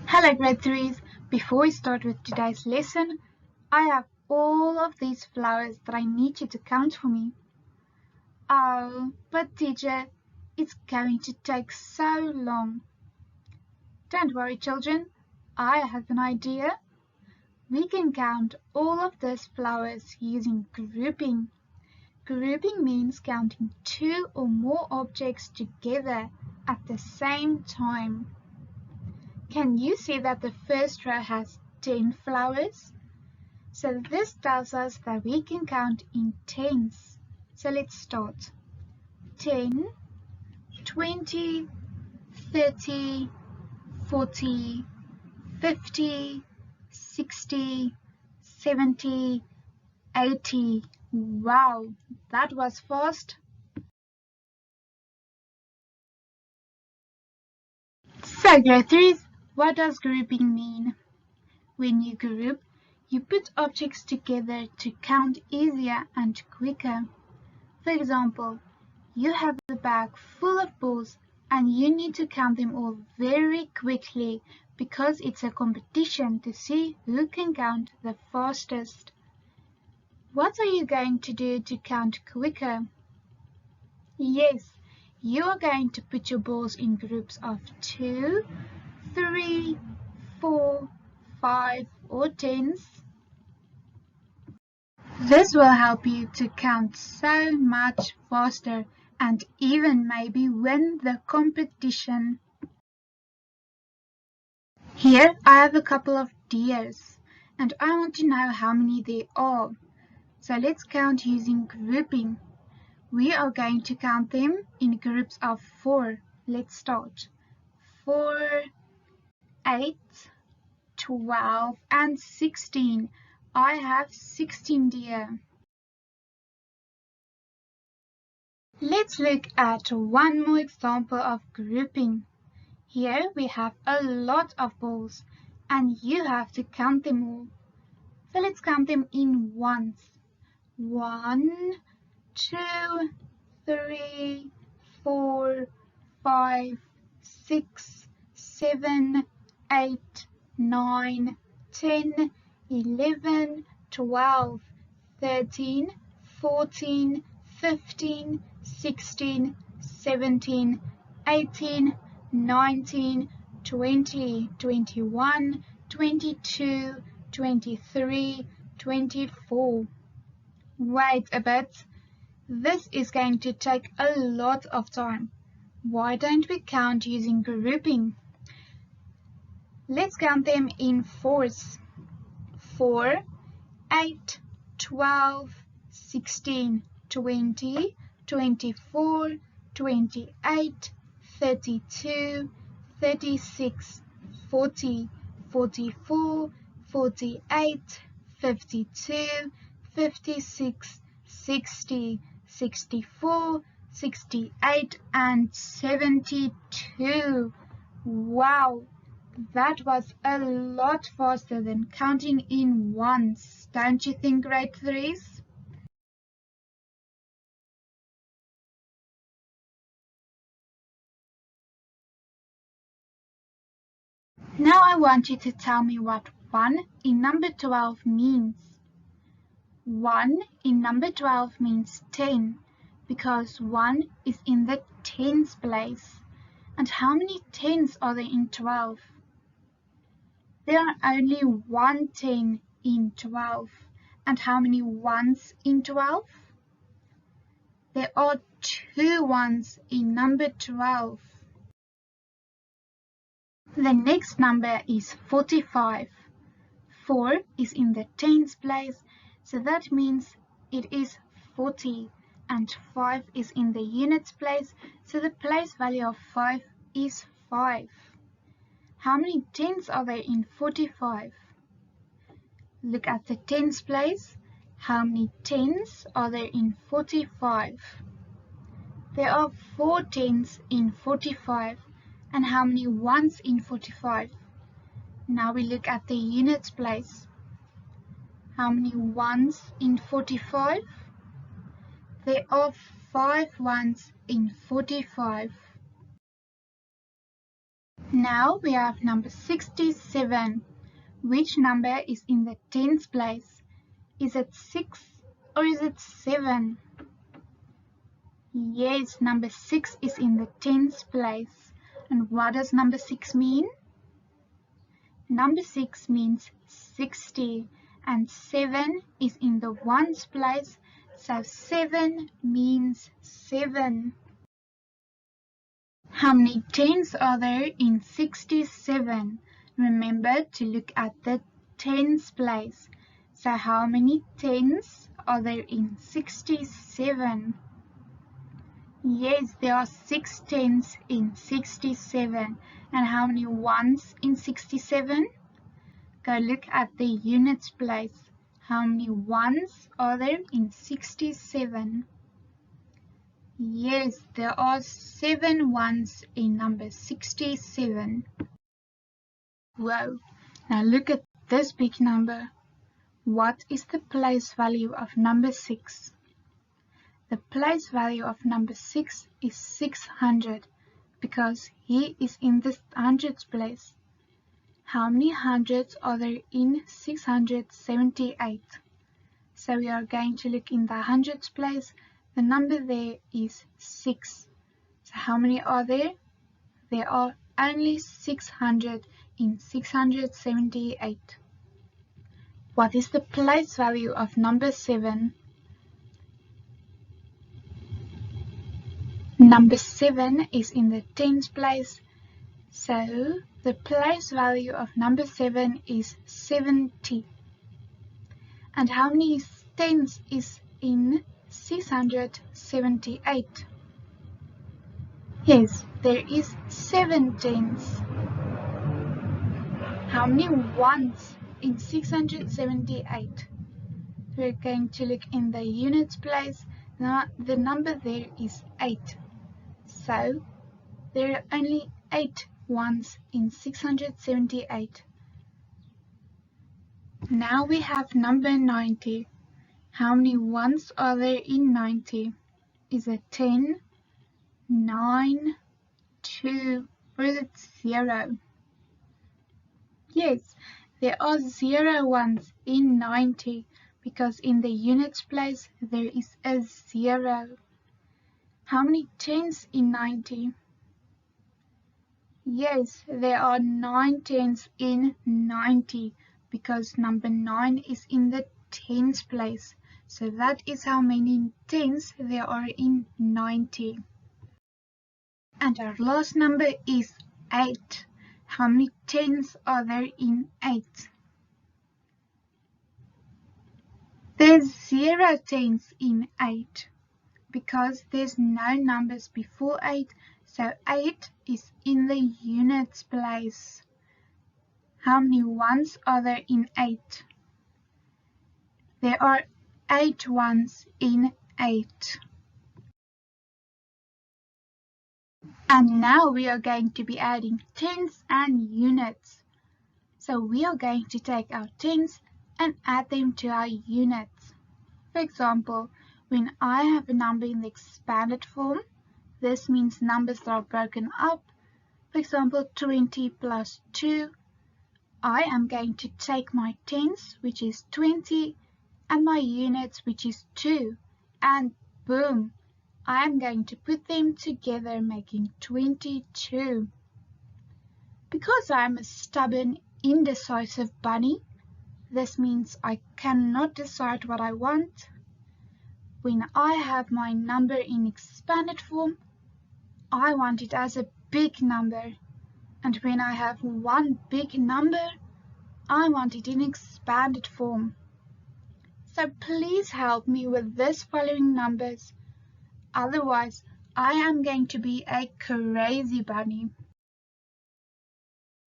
Hello grade 3s, before we start with today's lesson, I have all of these flowers that I need you to count for me. Oh, but teacher, it's going to take so long. Don't worry children, I have an idea. We can count all of these flowers using grouping. Grouping means counting two or more objects together at the same time. Can you see that the first row has 10 flowers? So this tells us that we can count in tens. So let's start. 10, 20, 30, 40, 50, 60, 70, 80. Wow, that was fast. So grade 3s, what does grouping mean? When you group, you put objects together to count easier and quicker. For example, you have a bag full of balls and you need to count them all very quickly because it's a competition to see who can count the fastest. What are you going to do to count quicker? Yes, you are going to put your balls in groups of 2, 3, 4, 5 or 10s. This will help you to count so much faster and even maybe win the competition. Here I have a couple of deers and I want to know how many there are. So let's count using grouping. We are going to count them in groups of 4. Let's start. 4, 8, 12 and 16. I have 16 deer. Let's look at one more example of grouping. Here we have a lot of balls and you have to count them all. So let's count them in ones. 1, 2, 3, 4, 5, 6, 7, 8, 9, 10, 11, 12, 13, 14, 15, 16, 17, 18, 19, 20, 21, 22, 23, 24. Wait a bit. This is going to take a lot of time. Why don't we count using grouping? Let's count them in fours. 4, 8, 12, 16, 20, 24, 28, 32, 36, 40, 44, 48, 52, 56, 60, 64, 68 and 72. Wow, that was a lot faster than counting in ones, don't you think, grade 3s? Now I want you to tell me what 1 in number 12 means. 1 in number 12 means 10 because 1 is in the tens place. And how many tens are there in 12? There are only 1 10 in 12. And how many ones in 12? There are 2 ones in number 12. The next number is 45. 4 is in the tens place, so that means it is 40. And 5 is in the units place, so the place value of 5 is 5. How many tens are there in 45? Look at the tens place. How many tens are there in 45? There are 4 tens in 45. And how many ones in 45? Now we look at the units place. How many ones in 45? There are 5 ones in 45. Now we have number 67. Which number is in the tens place? Is it 6 or is it 7? Yes, number 6 is in the tens place. And what does number 6 mean? Number 6 means 60, and 7 is in the ones place, so 7 means 7. How many tens are there in 67? Remember to look at the tens place. So how many tens are there in 67? Yes, there are 6 tens in 67. And how many ones in 67? Go look at the units place. How many ones are there in 67? Yes, there are 7 ones in number 67. Whoa, now look at this big number. What is the place value of number 6? The place value of number 6 is 600 because he is in the hundreds place. How many hundreds are there in 678? So we are going to look in the hundreds place. The number there is 6. So how many are there? There are only 600 in 678. What is the place value of number 7? Number 7 is in the tens place. So the place value of number 7 is 70. And how many tens is in 678? Yes, there is 7 tens. How many ones in 678? We're going to look in the units place. Now the number there is 8. So there are only 8 ones in 678. Now we have number 90. How many ones are there in 90? Is it 10, 9, 2, or is it 0? Yes, there are 0 ones in 90 because in the units place there is a 0. How many tens in 90? Yes, there are 9 tens in 90 because number 9 is in the tens place. So that is how many tens there are in 90. And our last number is 8. How many tens are there in 8? There's 0 tens in 8 because there's no numbers before 8, so 8 is in the units place. How many ones are there in 8? There are 8 ones in 8. And now we are going to be adding tens and units. So we are going to take our tens and add them to our units. For example, when I have a number in the expanded form, this means numbers that are broken up. For example, 20 plus 2. I am going to take my tens, which is 20, and my units, which is 2, and boom, I am going to put them together, making 22. Because I am a stubborn, indecisive bunny, this means I cannot decide what I want. When I have my number in expanded form, I want it as a big number. And when I have one big number, I want it in expanded form. So please help me with this following numbers. Otherwise, I am going to be a crazy bunny.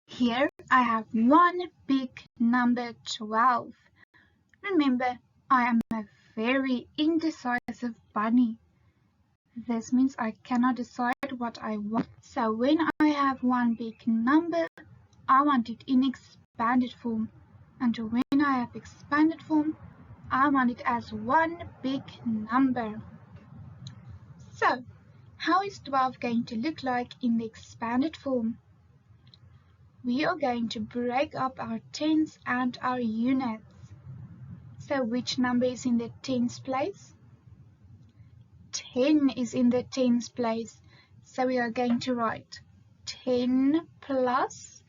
Here I have one big number 12. Remember, I am a very indecisive bunny. This means I cannot decide what I want. So when I have one big number, I want it in expanded form. And when I have expanded form, I want it as one big number. So, how is 12 going to look like in the expanded form? we are going to break up our tens and our units. So which number is in the tens place? 10 is in the tens place. So we are going to write 10 plus,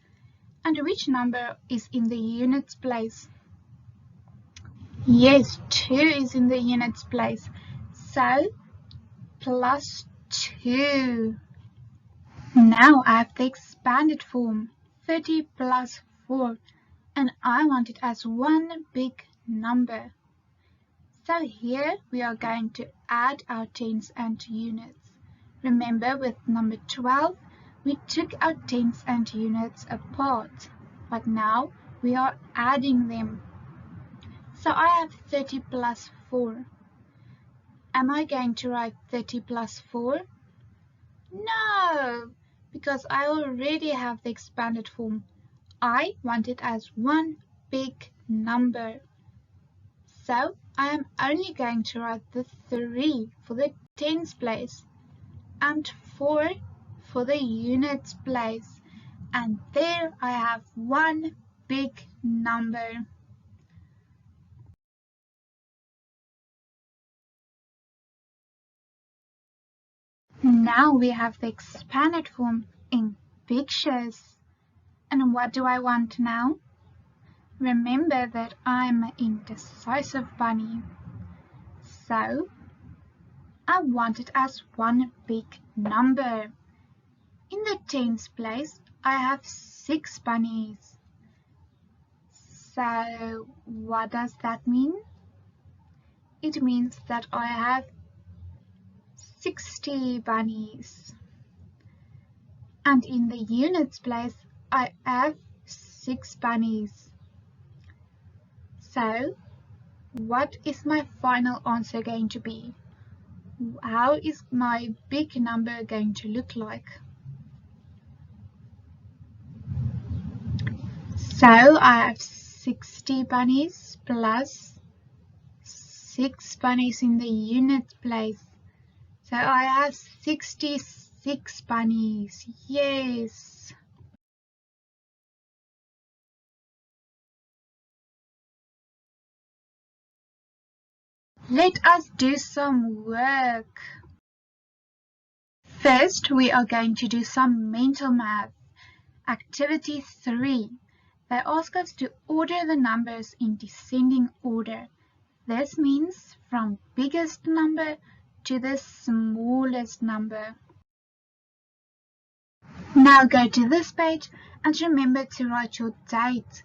and which number is in the units place? Yes, 2 is in the units place. So plus 2. Now I have the expanded form, 30 plus 4, and I want it as one big number. So here we are going to add our tens and units. Remember, with number 12, we took our tens and units apart, but now we are adding them. So I have 30 plus 4. Am I going to write 30 plus 4? No, because I already have the expanded form. I want it as one big number. So I am only going to write the 3 for the tens place and 4 for the units place. And there I have one big number. Now we have the expanded form in pictures. And what do I want now? Remember that I'm an indecisive bunny. So I want it as one big number. In the tens place, I have 6 bunnies. So what does that mean? It means that I have 60 bunnies. And in the units place, I have 6 bunnies. So what is my final answer going to be? How is my big number going to look like? So I have 60 bunnies plus 6 bunnies in the unit place. So I have 66 bunnies. Yes. Let us do some work. First, we are going to do some mental math. Activity 3. They ask us to order the numbers in descending order. This means from biggest number to the smallest number. Now go to this page and remember to write your date.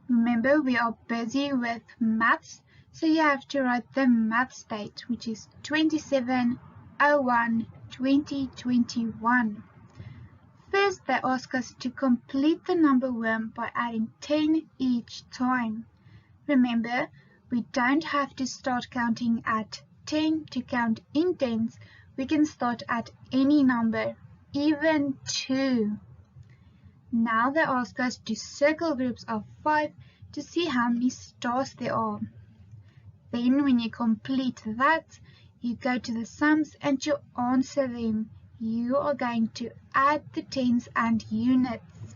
Remember, we are busy with maths, so you have to write the maths date, which is 27/01/2021. First, they ask us to complete the number worm by adding 10 each time. Remember, we don't have to start counting at 10 to count in tens. We can start at any number, even 2. Now they ask us to circle groups of 5 to see how many stars there are. Then when you complete that, you go to the sums and you answer them. You are going to add the tens and units.